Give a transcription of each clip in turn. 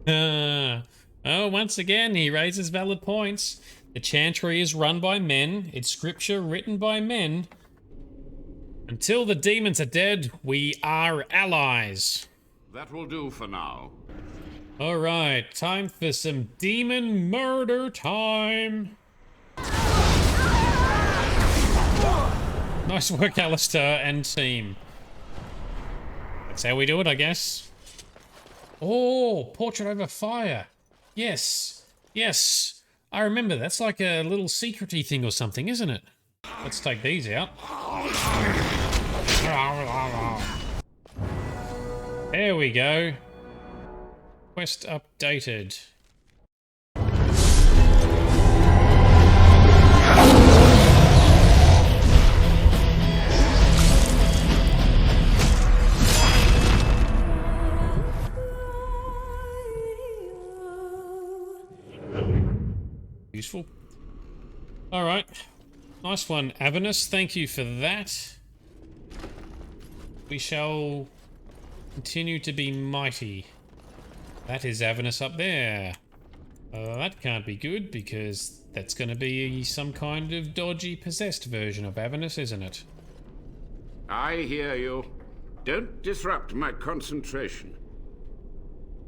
Oh, once again, he raises valid points. The chantry is run by men. It's scripture written by men. Until the demons are dead, we are allies. That will do for now. Alright, time for some demon murder time. Nice work, Alistair and team. That's how we do it, I guess. Oh, portrait over fire. Yes, yes. I remember, that's like a little secrety thing or something, isn't it? Let's take these out. There we go. Quest updated. Useful. All right. Nice one, Avernus. Thank you for that. We shall continue to be mighty. That is Avernus up there. That can't be good because that's going to be some kind of dodgy possessed version of Avernus, isn't it? I hear you. Don't disrupt my concentration.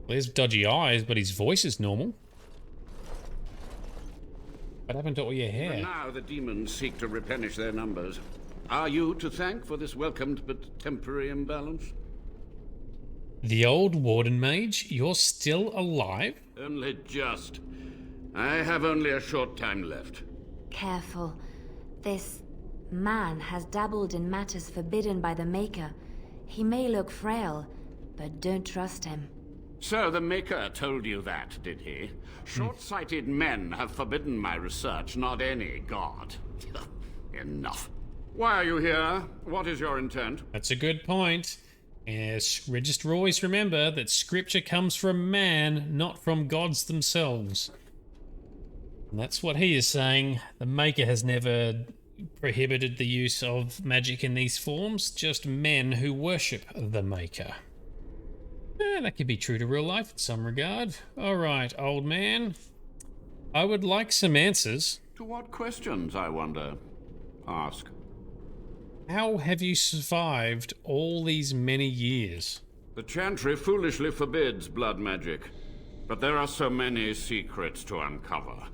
Well, there's dodgy eyes, but his voice is normal. What happened to all your hair? Even now the demons seek to replenish their numbers. Are you to thank for this welcomed but temporary imbalance? The old Warden mage? You're still alive? Only just. I have only a short time left. Careful. This man has dabbled in matters forbidden by the Maker. He may look frail, but don't trust him. So the Maker told you that, did he? Short-sighted men have forbidden my research, not any god. Enough. Why are you here? What is your intent? That's a good point. Yes, just always remember that scripture comes from man, not from gods themselves. And that's what he is saying. The Maker has never prohibited the use of magic in these forms, just men who worship the Maker. That could be true to real life in some regard. Alright, old man. I would like some answers. To what questions, I wonder? Ask. How have you survived all these many years? The Chantry foolishly forbids blood magic, but there are so many secrets to uncover.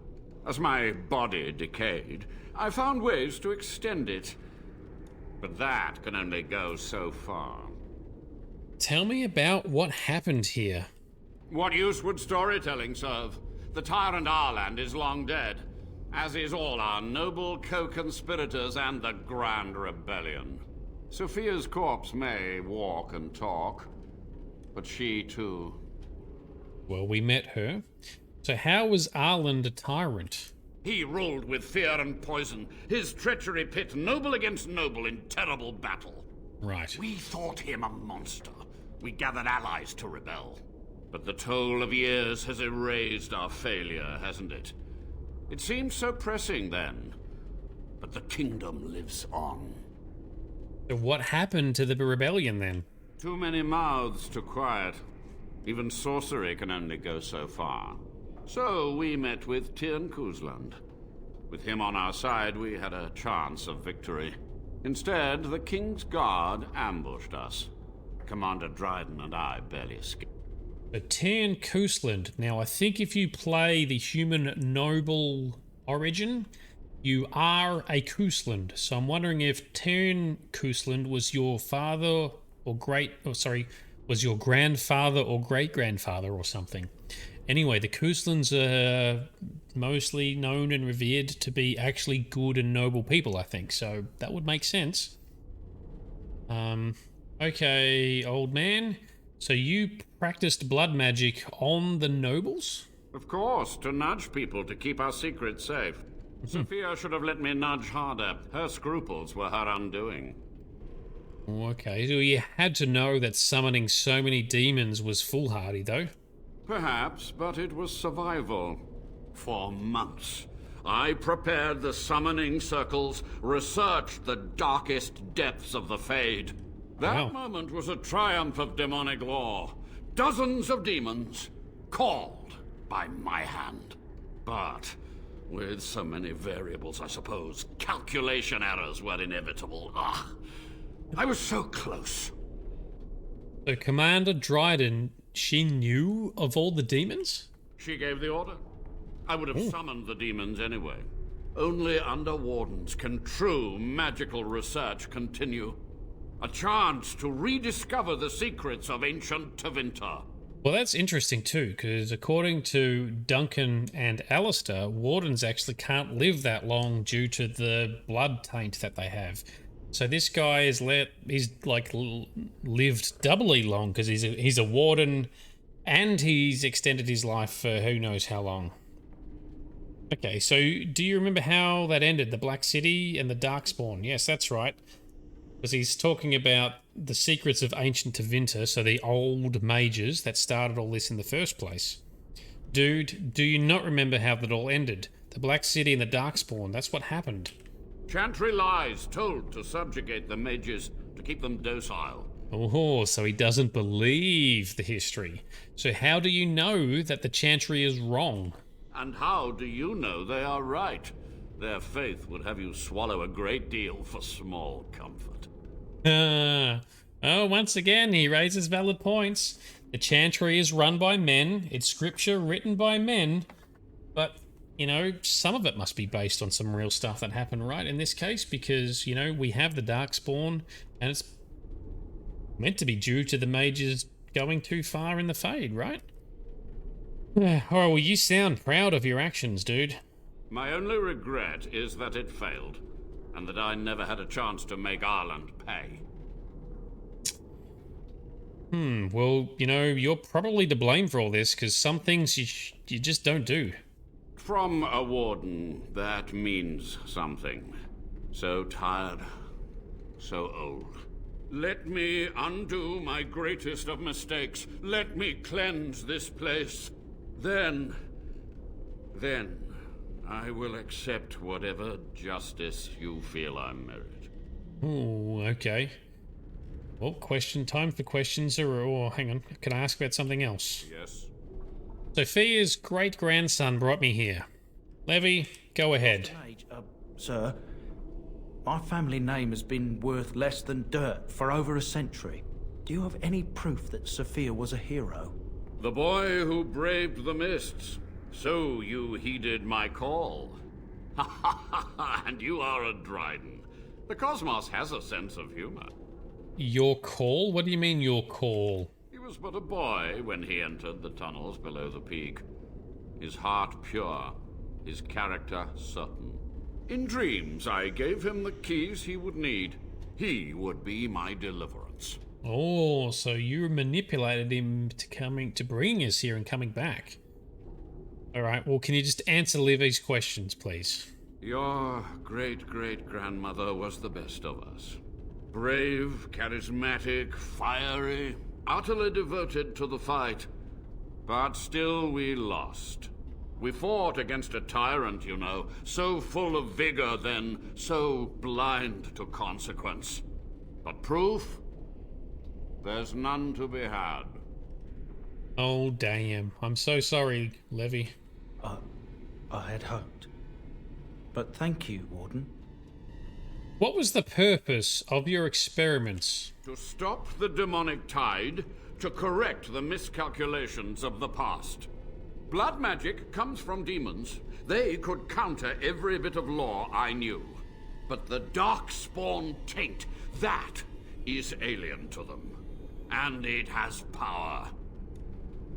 As my body decayed, I found ways to extend it. But that can only go so far. Tell me about what happened here. What use would storytelling serve? The tyrant Arland is long dead, as is all our noble co-conspirators and the Grand Rebellion. Sophia's corpse may walk and talk, but she too. Well, we met her. So how was Arland a tyrant? He ruled with fear and poison, his treachery pit noble against noble in terrible battle. Right. We thought him a monster. We gathered allies to rebel. But the toll of years has erased our failure, hasn't it? It seemed so pressing then, but the kingdom lives on. So what happened to the rebellion then? Too many mouths to quiet. Even sorcery can only go so far. So we met with King Arland. With him on our side, we had a chance of victory. Instead, the King's Guard ambushed us. Commander Dryden and I barely escaped. King Arland. Now, I think if you play the human noble origin, you are a Arland. So I'm wondering if King Arland was your father or was your grandfather or great-grandfather or something. Anyway, the Arlands are mostly known and revered to be actually good and noble people, I think. So that would make sense. Okay, old man. So you practiced blood magic on the nobles? Of course, to nudge people to keep our secrets safe. Sophia should have let me nudge harder. Her scruples were her undoing. Okay, so you had to know that summoning so many demons was foolhardy, though. Perhaps, but it was survival. For months, I prepared the summoning circles, researched the darkest depths of the Fade. That moment was a triumph of demonic law. Dozens of demons, called by my hand. But with so many variables, I suppose, calculation errors were inevitable. I was so close. So Commander Dryden, she knew of all the demons? She gave the order. I would have summoned the demons anyway. Only under Wardens can true magical research continue. A chance to rediscover the secrets of ancient Tevinter. Well, that's interesting too, because according to Duncan and Alistair, Wardens actually can't live that long due to the blood taint that they have. So this guy is lived doubly long because he's a warden, and he's extended his life for who knows how long. Okay, so do you remember how that ended? The Black City and the Darkspawn. Yes, that's right. Because he's talking about the secrets of ancient Tevinter, so the old mages that started all this in the first place. Dude, do you not remember how that all ended? The Black City and the Darkspawn, that's what happened. Chantry lies told to subjugate the mages, to keep them docile. Oh, so he doesn't believe the history. So how do you know that the Chantry is wrong? And how do you know they are right? Their faith would have you swallow a great deal for small comfort. Once again, he raises valid points. The Chantry is run by men. It's scripture written by men. But, you know, some of it must be based on some real stuff that happened, right? In this case, because, you know, we have the Darkspawn, and it's meant to be due to the mages going too far in the Fade, right? Alright, well, you sound proud of your actions, dude. My only regret is that it failed, and that I never had a chance to make Arland pay. Well, you know, you're probably to blame for all this, because some things you just don't do. From a warden, that means something. So tired, so old. Let me undo my greatest of mistakes. Let me cleanse this place. Then I will accept whatever justice you feel I merit. Oh, okay. Well, time for questions, or hang on, can I ask about something else? Yes? Sophia's great-grandson brought me here. Levy, go ahead. Sir, my family name has been worth less than dirt for over a century. Do you have any proof that Sophia was a hero? The boy who braved the mists. So you heeded my call. Ha ha ha ha, and you are a Dryden. The cosmos has a sense of humor. Your call? What do you mean, your call? He was but a boy when he entered the tunnels below the peak. His heart pure, his character certain. In dreams, I gave him the keys he would need. He would be my deliverance. Oh, so you manipulated him to bring us here and coming back. Alright, well, can you just answer Levy's questions, please? Your great-great-grandmother was the best of us. Brave, charismatic, fiery, utterly devoted to the fight. But still we lost. We fought against a tyrant, you know, so full of vigor then, so blind to consequence. But proof? There's none to be had. Oh, damn. I'm so sorry, Levy. I had hoped. But thank you, Warden. What was the purpose of your experiments? To stop the demonic tide, to correct the miscalculations of the past. Blood magic comes from demons. They could counter every bit of law I knew. But the Darkspawn taint, that is alien to them. And it has power.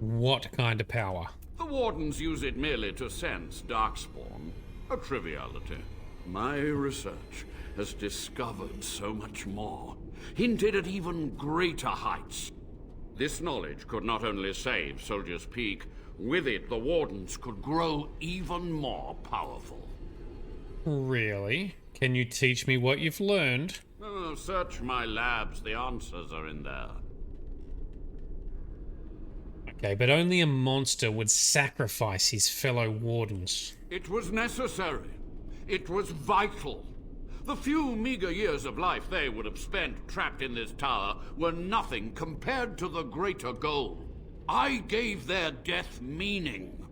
What kind of power? The Wardens use it merely to sense Darkspawn. A triviality. My research has discovered so much more. Hinted at even greater heights. This knowledge could not only save Soldier's Peak, with it the Wardens could grow even more powerful. Really? Can you teach me what you've learned? Oh, search my labs, the answers are in there. Okay, but only a monster would sacrifice his fellow Wardens. It was necessary. It was vital. The few meager years of life they would have spent trapped in this tower were nothing compared to the greater goal. I gave their death meaning.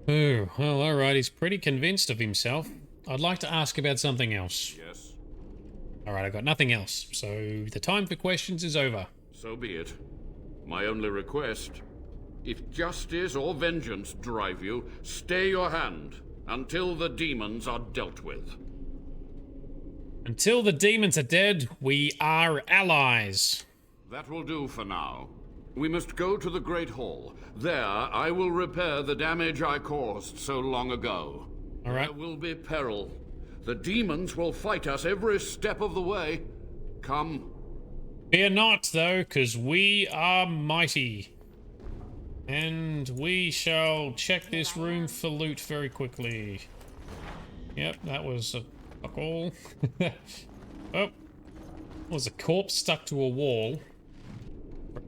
Oh, well, alright, he's pretty convinced of himself. I'd like to ask about something else. Yes, Alright, I got nothing else, so the time for questions is over. so be it. My only request, if justice or vengeance drive you, stay your hand until the demons are dealt with. Until the demons are dead, we are allies. That will do for now. We must go to the Great Hall. There, I will repair the damage I caused so long ago. All right. There will be peril. The demons will fight us every step of the way. Come. Fear not, though, because we are mighty. And we shall check this room for loot very quickly. Yep, that was a fuck all. Oh, was a corpse stuck to a wall.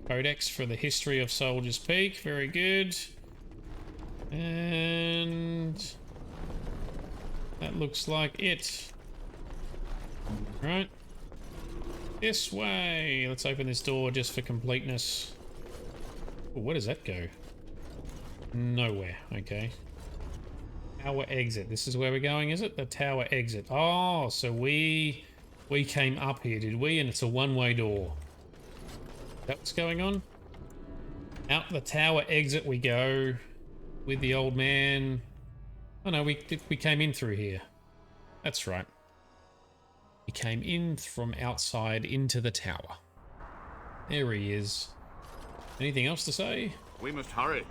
Codex for the history of Soldier's Peak, very good. And that looks like it. Right. This way. Let's open this door just for completeness. Ooh, where does that go? Nowhere. Okay. Tower exit. This is where we're going, is it? The tower exit. Oh, so we came up here, did we? And it's a one-way door. That what's going on? Out the tower exit we go with the old man. Oh no, we came in through here. That's right. We came in from outside into the tower. There he is. Anything else to say? We must hurry.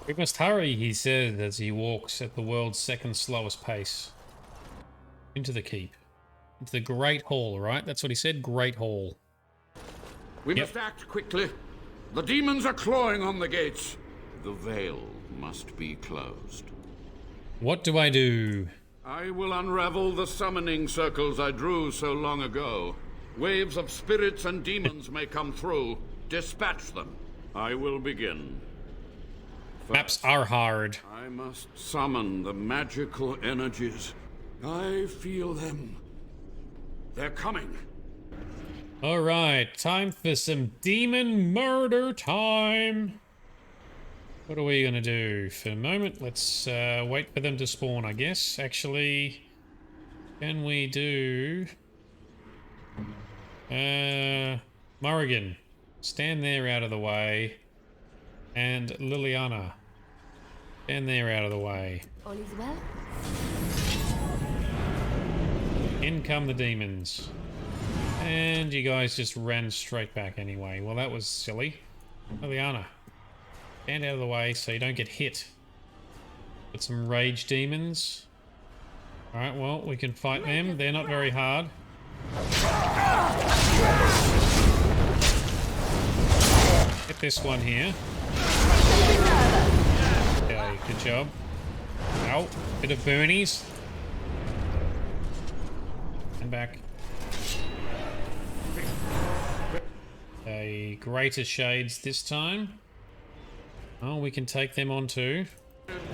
We must hurry, he said as he walks at the world's second slowest pace. Into the keep. Into the Great Hall, right? That's what he said, Great Hall. We must act quickly. The demons are clawing on the gates. The veil must be closed. What do I do? I will unravel the summoning circles I drew so long ago. Waves of spirits and demons may come through. Dispatch them. I will begin. Maps are hard. I must summon the magical energies. I feel them. They're coming. Alright, time for some demon murder time. What are we gonna do? For a moment, let's wait for them to spawn, I guess. Actually, can we do... Morrigan, stand there out of the way. And Liliana, stand there out of the way. All is well? In come the demons. And you guys just ran straight back anyway. Well, that was silly. Liliana, stand out of the way so you don't get hit. Got some rage demons. Alright, well, we can fight them. They're not very hard. Hit this one here. Okay, good job. Ow, bit of burnies. And back. Okay, greater shades this time. Oh, we can take them on too. Couldn't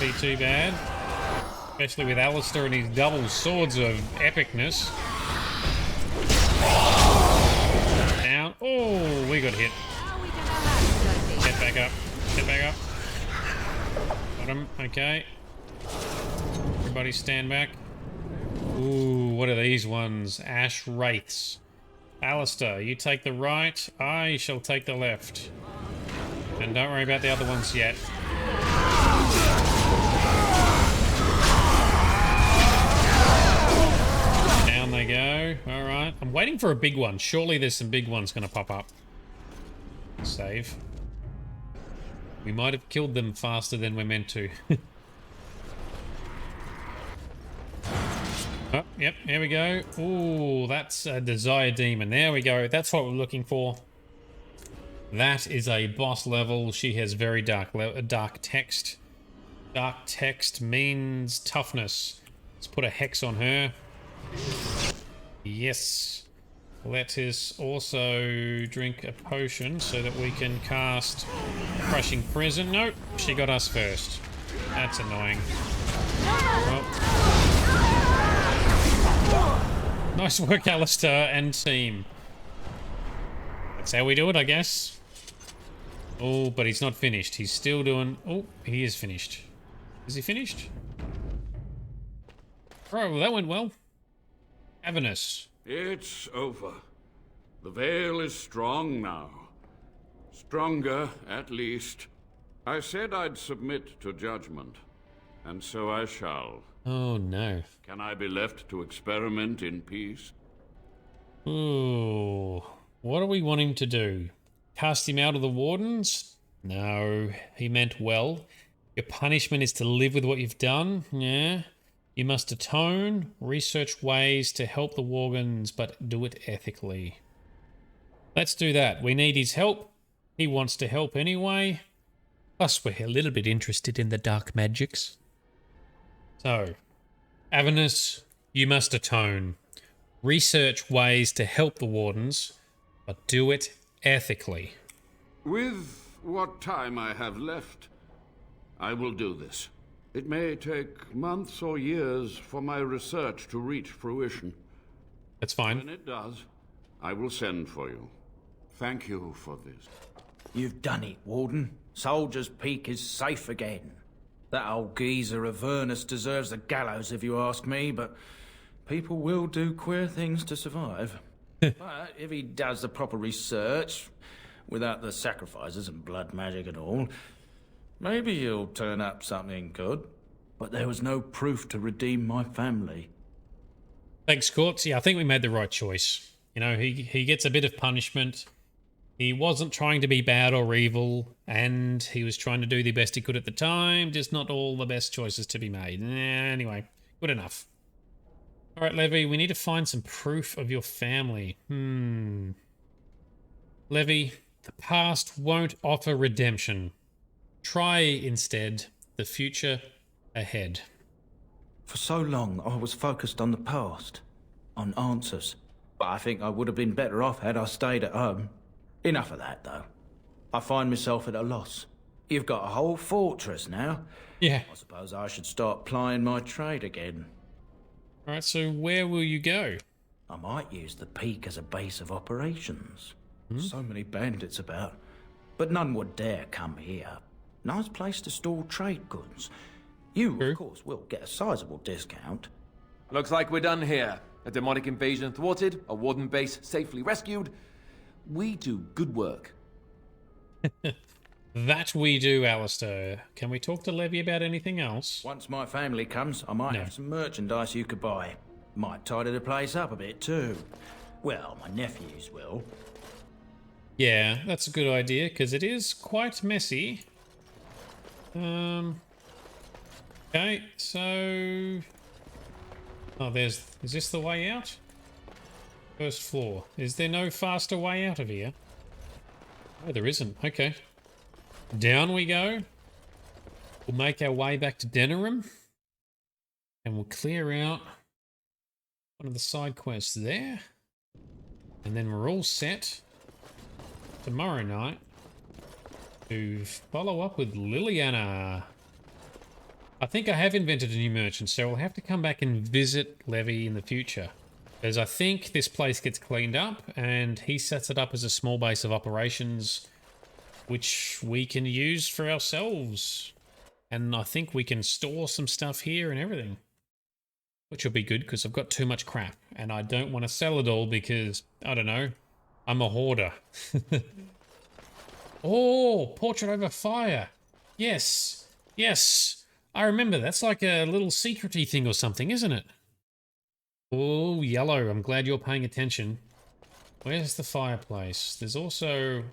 be too bad. Especially with Alistair and his double swords of epicness. Down. Oh, we got hit. Get back up. Get back up. Got him. Okay. Everybody stand back. Ooh, what are these ones? Ash Wraiths. Alistair, you take the right. I shall take the left. And don't worry about the other ones yet. Down they go. Alright. I'm waiting for a big one. Surely there's some big ones going to pop up. Save. We might have killed them faster than we're meant to. Oh, yep, here we go. Ooh, that's a Desire Demon. There we go. That's what we're looking for. That is a boss level. She has very dark text. Dark text means toughness. Let's put a hex on her. Yes. Let us also drink a potion so that we can cast Crushing Prison. Nope, she got us first. That's annoying. Well, nice work, Alistair and team. That's how we do it, I guess. Oh, but he's not finished. He's still doing... Oh, he is finished. Is he finished? Right, well, that went well. Avernus. It's over. The veil is strong now. Stronger, at least. I said I'd submit to judgment, and so I shall. Oh, no. Can I be left to experiment in peace? Ooh. What do we want him to do? Cast him out of the Wardens? No, he meant well. Your punishment is to live with what you've done? Yeah. You must atone, research ways to help the Wardens, but do it ethically. Let's do that. We need his help. He wants to help anyway. Plus, we're a little bit interested in the dark magics. So, Avernus, you must atone. Research ways to help the Wardens, but do it ethically. With what time I have left, I will do this. It may take months or years for my research to reach fruition. That's fine. When it does, I will send for you. Thank you for this. You've done it, Warden. Soldier's Peak is safe again. That old geezer Avernus deserves the gallows if you ask me, but people will do queer things to survive. But if he does the proper research, without the sacrifices and blood magic and all, maybe he'll turn up something good. But there was no proof to redeem my family. Thanks, Courts. Yeah, I think we made the right choice. You know, he gets a bit of punishment. He wasn't trying to be bad or evil, and he was trying to do the best he could at the time, just not all the best choices to be made. Anyway, good enough. Alright, Levy, we need to find some proof of your family. Levy, the past won't offer redemption. Try, instead, the future ahead. For so long, I was focused on the past, on answers. But I think I would have been better off had I stayed at home. Enough of that, though. I find myself at a loss. You've got a whole fortress now. Yeah. I suppose I should start plying my trade again. Alright, so where will you go? I might use the peak as a base of operations. So many bandits about, but none would dare come here. Nice place to store trade goods. You, True. of course, will get a sizable discount. Looks like we're done here. A demonic invasion thwarted, a warden base safely rescued. We do good work. That we do, Alistair. Can we talk to Levy about anything else? Once my family comes, I might No. have some merchandise you could buy. Might tidy the place up a bit, too. Well, my nephews will. Yeah, that's a good idea, because it is quite messy. Okay, so... Oh, is this the way out? First floor. Is there no faster way out of here? Oh, there isn't. Okay. Down we go. We'll make our way back to Denerim. And we'll clear out one of the side quests there. And then we're all set tomorrow night to follow up with Liliana. I think I have invented a new merchant, so we'll have to come back and visit Levy in the future. Because I think this place gets cleaned up and he sets it up as a small base of operations which we can use for ourselves. And I think we can store some stuff here and everything. Which will be good because I've got too much crap and I don't want to sell it all because, I don't know, I'm a hoarder. Oh, portrait over fire. Yes, yes. I remember, that's like a little secret-y thing or something, isn't it? Oh, yellow. I'm glad you're paying attention. Where's the fireplace? There's also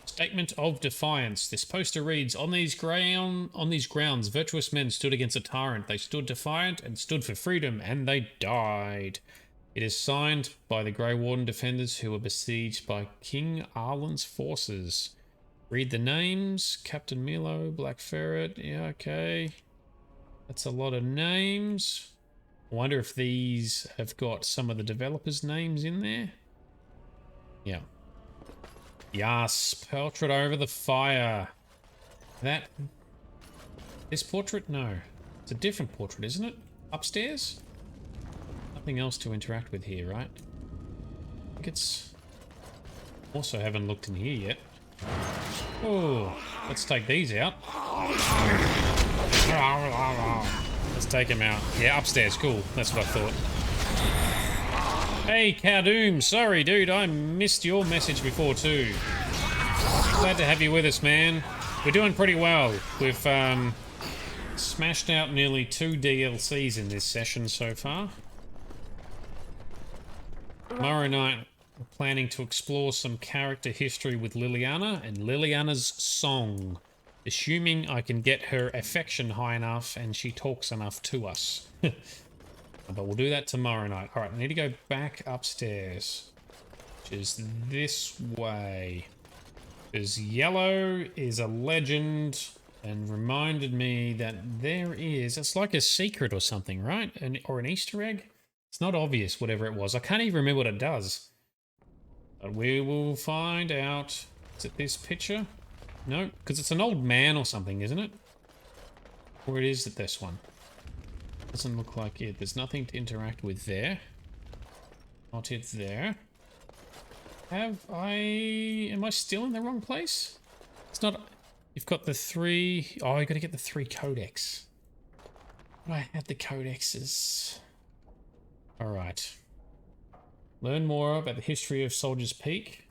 Statement of Defiance. This poster reads, on these grounds, virtuous men stood against a tyrant. They stood defiant and stood for freedom, and they died. It is signed by the Grey Warden defenders who were besieged by King Arland's forces. Read the names. Captain Milo, Black Ferret. Yeah, okay. That's a lot of names. I wonder if these have got some of the developers' names in there. Yeah. Yes, portrait over the fire. This portrait? No. It's a different portrait, isn't it? Upstairs? Nothing else to interact with here, right? I think it's... Also haven't looked in here yet. Oh, let's take these out. Let's take him out. Yeah, upstairs. Cool. That's what I thought. Hey, Cowdoom. Sorry, dude. I missed your message before, too. Glad to have you with us, man. We're doing pretty well. We've smashed out nearly 2 DLCs in this session so far. Tomorrow night, we're planning to explore some character history with Liliana and Liliana's song. Assuming I can get her affection high enough and she talks enough to us. But we'll do that tomorrow night. Alright, I need to go back upstairs. Which is this way. Because yellow is a legend and reminded me that there is... It's like a secret or something, right? Or an Easter egg? It's not obvious, whatever it was. I can't even remember what it does. But we will find out. Is it this picture? No, because it's an old man or something, isn't it? Or is it this one? Doesn't look like it. There's nothing to interact with there. Not it there. Am I still in the wrong place? It's not... You've got the 3... Oh, you got to get the 3 codex. I had the codexes. Alright. Learn more about the history of Soldier's Peak.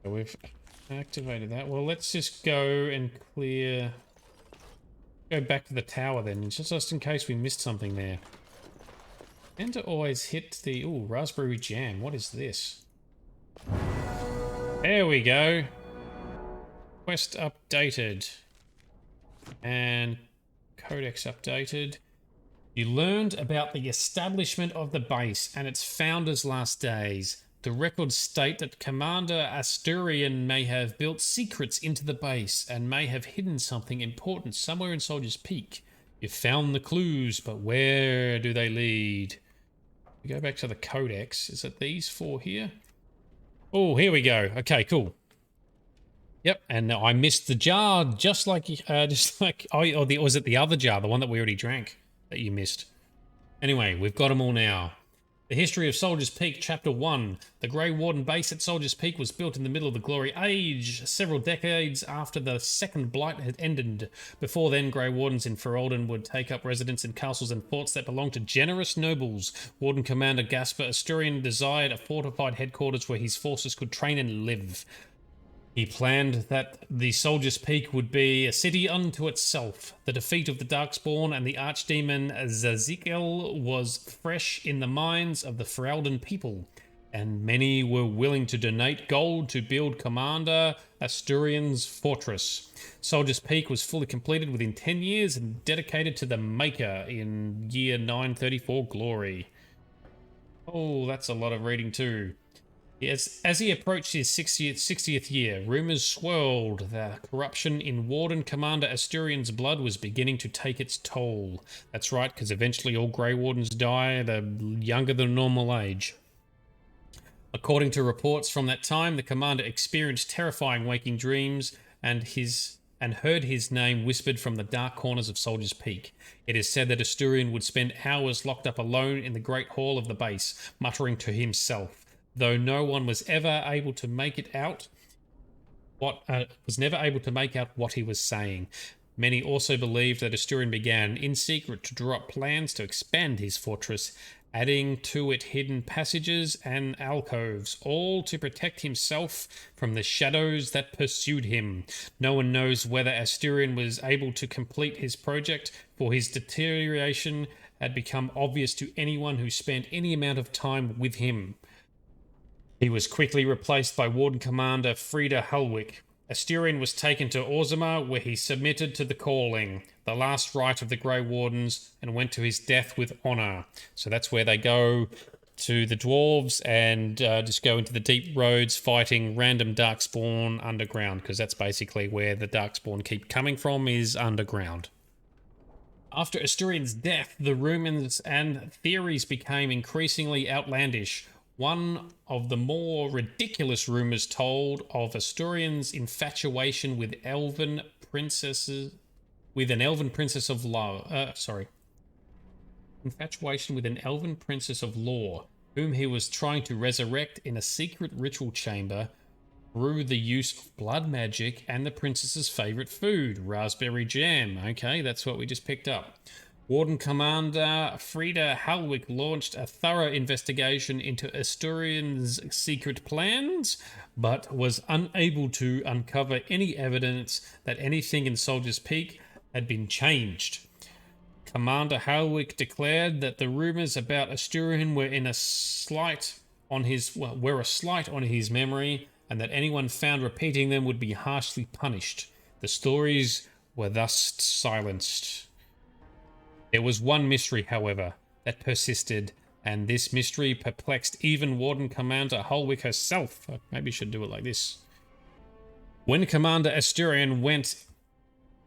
So we've activated that. Well, let's just go and clear... Go back to the tower then, just in case we missed something there. And to always hit the... Ooh, raspberry jam. What is this? There we go. Quest updated. And codex updated. You learned about the establishment of the base and its founder's last days. The records state that Commander Asturian may have built secrets into the base and may have hidden something important somewhere in Soldier's Peak. You've found the clues, but where do they lead? We go back to the codex. Is it these 4 here? Oh, here we go. Okay, cool. Yep, and I missed the jar just like was it the other jar, the one that we already drank that you missed? Anyway, we've got them all now. The history of Soldier's Peak, Chapter 1. The Grey Warden base at Soldier's Peak was built in the middle of the Glory Age, several decades after the Second Blight had ended. Before then, Grey Wardens in Ferelden would take up residence in castles and forts that belonged to generous nobles. Warden-Commander Gaspar Asturian desired a fortified headquarters where his forces could train and live. He planned that the Soldier's Peak would be a city unto itself. The defeat of the Darkspawn and the archdemon Zazikel was fresh in the minds of the Ferelden people, and many were willing to donate gold to build Commander Asturian's fortress. Soldier's Peak was fully completed within 10 years and dedicated to the Maker in year 934 glory. Oh, that's a lot of reading too. Yes, as he approached his 60th year, rumours swirled that corruption in Warden-Commander Asturian's blood was beginning to take its toll. That's right, because eventually all Grey Wardens die at a younger than normal age. According to reports from that time, the commander experienced terrifying waking dreams and heard his name whispered from the dark corners of Soldier's Peak. It is said that Asturian would spend hours locked up alone in the great hall of the base, muttering to himself. Though no one was ever able to make out what he was saying. Many also believed that Asturian began in secret to draw up plans to expand his fortress, adding to it hidden passages and alcoves, all to protect himself from the shadows that pursued him. No one knows whether Asturian was able to complete his project, for his deterioration had become obvious to anyone who spent any amount of time with him. He was quickly replaced by Warden-Commander Frida Hulwick. Asturian was taken to Orzammar, where he submitted to the calling, the last rite of the Grey Wardens, and went to his death with honour. So that's where they go to the dwarves and just go into the deep roads fighting random Darkspawn underground, because that's basically where the Darkspawn keep coming from, is underground. After Asturian's death, the rumours and theories became increasingly outlandish. One of the more ridiculous rumours told of Asturian's infatuation with an elven princess of lore, whom he was trying to resurrect in a secret ritual chamber through the use of blood magic and the princess's favorite food, raspberry jam. Okay, that's what we just picked up. Warden-Commander Frida Halwick launched a thorough investigation into Asturian's secret plans, but was unable to uncover any evidence that anything in Soldier's Peak had been changed. Commander Halwick declared that the rumors about Asturian were a slight on his memory, and that anyone found repeating them would be harshly punished. The stories were thus silenced. There was one mystery, however, that persisted, and this mystery perplexed even Warden-Commander Halwick herself. Maybe I should do it like this. When Commander Asturian went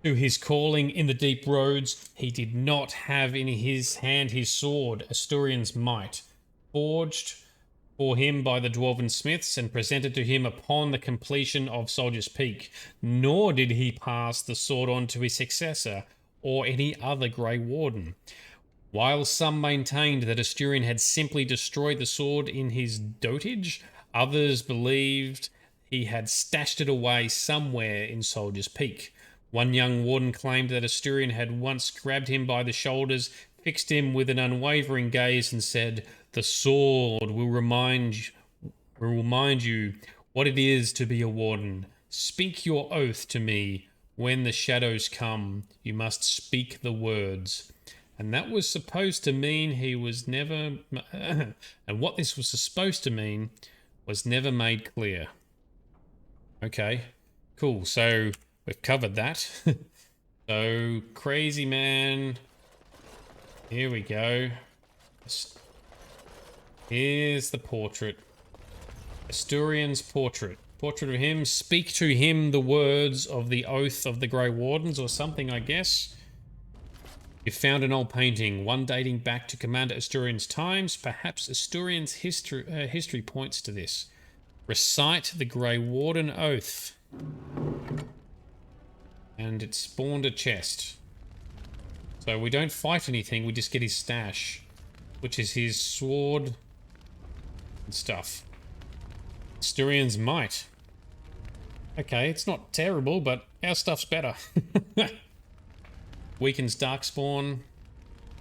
to his calling in the deep roads, he did not have in his hand his sword, Asturian's might, forged for him by the dwarven smiths and presented to him upon the completion of Soldier's Peak, nor did he pass the sword on to his successor or any other Grey Warden. While some maintained that Asturian had simply destroyed the sword in his dotage, others believed he had stashed it away somewhere in Soldier's Peak. One young warden claimed that Asturian had once grabbed him by the shoulders, fixed him with an unwavering gaze, and said, "The sword will remind you what it is to be a warden. Speak your oath to me. When the shadows come, you must speak the words." And that was supposed to mean he was never... and what this was supposed to mean was never made clear. Okay, cool. So we've covered that. So, crazy man. Here we go. Here's the portrait. Asturian's portrait. Portrait of him. Speak to him the words of the oath of the Grey Wardens or something, I guess. You found an old painting, one dating back to Commander Asturian's times. Perhaps Asturian's history points to this. Recite the Grey Warden oath. And it spawned a chest. So we don't fight anything, we just get his stash, which is his sword and stuff. Asturian's might. Okay, it's not terrible, but our stuff's better. Weakens Darkspawn.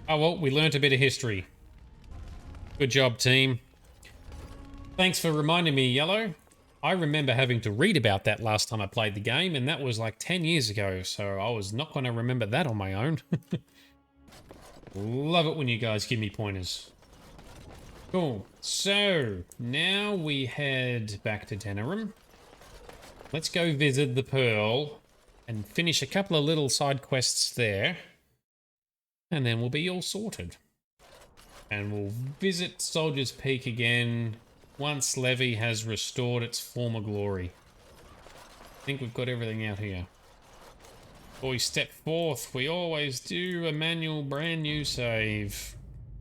Oh well, we learnt a bit of history. Good job, team. Thanks for reminding me, Yellow. I remember having to read about that last time I played the game, and that was like 10 years ago, so I was not going to remember that on my own. Love it when you guys give me pointers. Cool. So, now we head back to Denerim. Let's go visit the Pearl and finish a couple of little side quests there. And then we'll be all sorted. And we'll visit Soldier's Peak again once Levy has restored its former glory. I think we've got everything out here. Before we step forth, we always do a manual brand new save.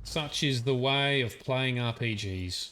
Such is the way of playing RPGs.